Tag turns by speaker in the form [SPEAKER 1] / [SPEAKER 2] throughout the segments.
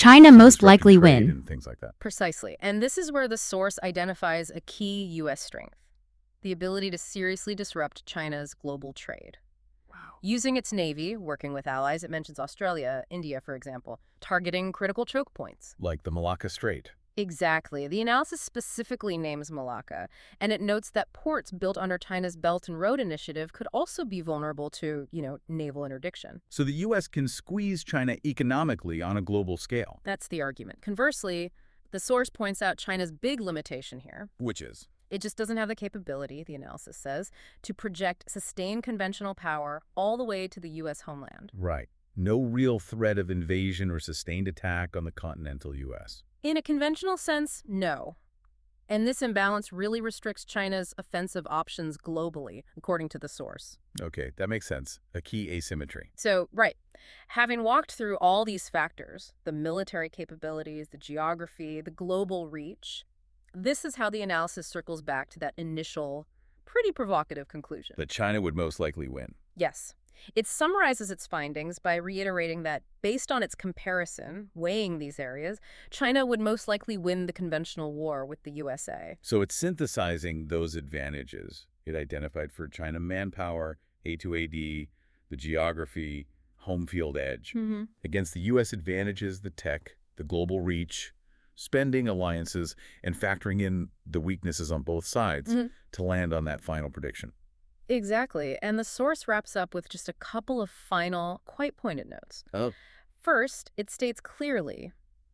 [SPEAKER 1] China most
[SPEAKER 2] disrupting
[SPEAKER 1] likely
[SPEAKER 2] trade
[SPEAKER 1] win.
[SPEAKER 2] and things like that.
[SPEAKER 3] Precisely. And this is where the source identifies a key U.S. strength: the ability to seriously disrupt China's global trade.
[SPEAKER 2] Wow.
[SPEAKER 3] Using its navy, working with allies, it mentions Australia, India, for example, targeting critical choke points.
[SPEAKER 2] Like the Malacca Strait.
[SPEAKER 3] Exactly. The analysis specifically names Malacca, and it notes that ports built under China's Belt and Road Initiative could also be vulnerable to, naval interdiction.
[SPEAKER 2] So the U.S. can squeeze China economically on a global scale.
[SPEAKER 3] That's the argument. Conversely, the source points out China's big limitation here.
[SPEAKER 2] Which is?
[SPEAKER 3] It just doesn't have the capability, the analysis says, to project sustained conventional power all the way to the U.S. homeland.
[SPEAKER 2] Right. No real threat of invasion or sustained attack on the continental U.S.
[SPEAKER 3] In a conventional sense, no. And this imbalance really restricts China's offensive options globally, according to the source.
[SPEAKER 2] Okay, that makes sense. A key asymmetry.
[SPEAKER 3] So, right, having walked through all these factors, the military capabilities, the geography, the global reach, this is how the analysis circles back to that initial, pretty provocative conclusion.
[SPEAKER 2] That China would most likely win.
[SPEAKER 3] Yes. It summarizes its findings by reiterating that, based on its comparison, weighing these areas, China would most likely win the conventional war with the USA.
[SPEAKER 2] So it's synthesizing those advantages it identified for China: manpower, A2AD, the geography, home field edge, against the U.S. advantages, the tech, the global reach, spending, alliances, and factoring in the weaknesses on both sides to land on that final prediction.
[SPEAKER 3] Exactly. And the source wraps up with just a couple of final, quite pointed notes.
[SPEAKER 2] Oh.
[SPEAKER 3] First, it states clearly,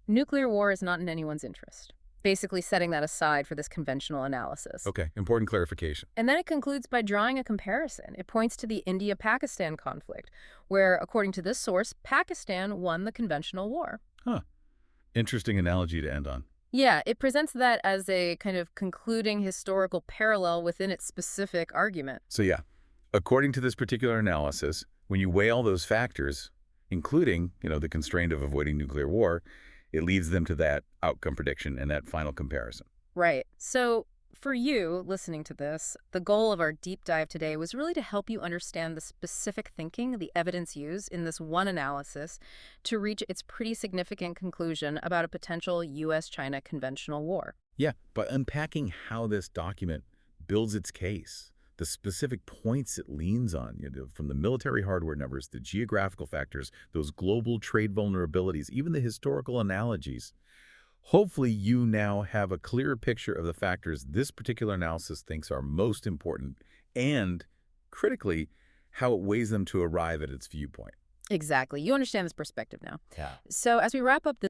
[SPEAKER 3] nuclear war is not in anyone's interest, basically setting that aside for this conventional analysis.
[SPEAKER 2] Okay, important clarification.
[SPEAKER 3] And then it concludes by drawing a comparison. It points to the India-Pakistan conflict, where, according to this source, Pakistan won the conventional war.
[SPEAKER 2] Huh. Interesting analogy to end on.
[SPEAKER 3] Yeah, it presents that as a kind of concluding historical parallel within its specific argument.
[SPEAKER 2] So yeah, according to this particular analysis, when you weigh all those factors, including, the constraint of avoiding nuclear war, it leads them to that outcome prediction and that final comparison.
[SPEAKER 3] Right. So for you, listening to this, the goal of our deep dive today was really to help you understand the specific thinking, the evidence used in this one analysis to reach its pretty significant conclusion about a potential U.S.-China conventional war.
[SPEAKER 2] Yeah, by unpacking how this document builds its case, the specific points it leans on, from the military hardware numbers, the geographical factors, those global trade vulnerabilities, even the historical analogies. Hopefully you now have a clearer picture of the factors this particular analysis thinks are most important and, critically, how it weighs them to arrive at its viewpoint.
[SPEAKER 3] Exactly. You understand this perspective now.
[SPEAKER 2] Yeah.
[SPEAKER 3] So as we wrap up this